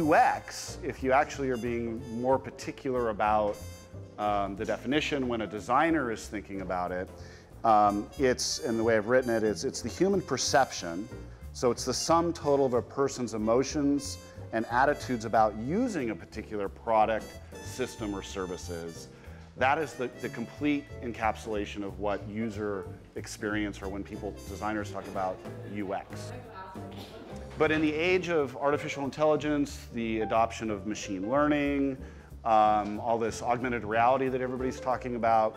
UX, if you actually are being more particular about the definition when a designer is thinking about it, it's, and the way I've written it is, it's the human perception. So it's the sum total of a person's emotions and attitudes about using a particular product, system, or services. That is the complete encapsulation of what user experience, or when designers talk about UX. But in the age of artificial intelligence, the adoption of machine learning, all this augmented reality that everybody's talking about,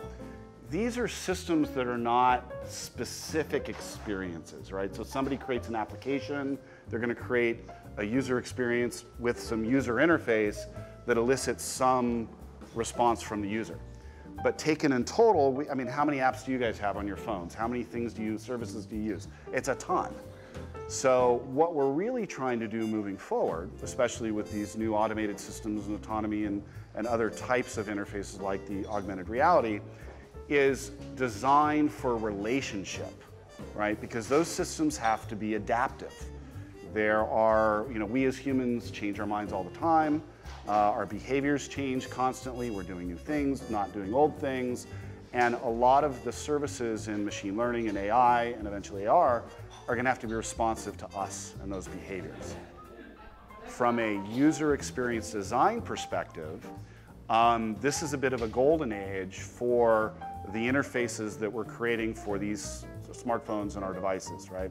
these are systems that are not specific experiences, right? So somebody creates an application, they're going to create a user experience with some user interface that elicits some response from the user. But taken in total, I mean, how many apps do you guys have on your phones? How many services do you use? It's a ton. So what we're really trying to do moving forward, especially with these new automated systems and autonomy and other types of interfaces like the augmented reality, is design for relationship, right? Because those systems have to be adaptive. There are, we as humans change our minds all the time. Our behaviors change constantly. We're doing new things, not doing old things. And a lot of the services in machine learning and AI and eventually AR are going to have to be responsive to us and those behaviors. From a user experience design perspective, this is a bit of a golden age for the interfaces that we're creating for these smartphones and our devices, right?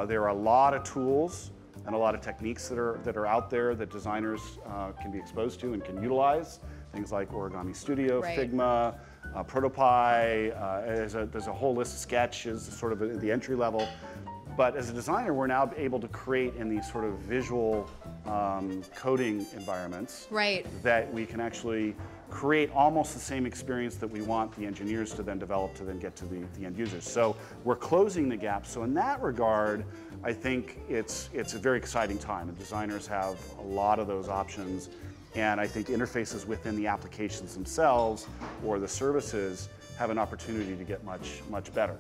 There are a lot of tools and a lot of techniques that are out there that designers can be exposed to and can utilize. Things like Origami Studio, right. Figma, Protopie, there's a whole list of Sketch is sort of at the entry level. But as a designer, we're now able to create in these sort of visual coding environments, right, that we can actually create almost the same experience that we want the engineers to then develop to then get to the end users. So we're closing the gap. So in that regard, I think it's a very exciting time, and designers have a lot of those options. And I think interfaces within the applications themselves or the services have an opportunity to get much better.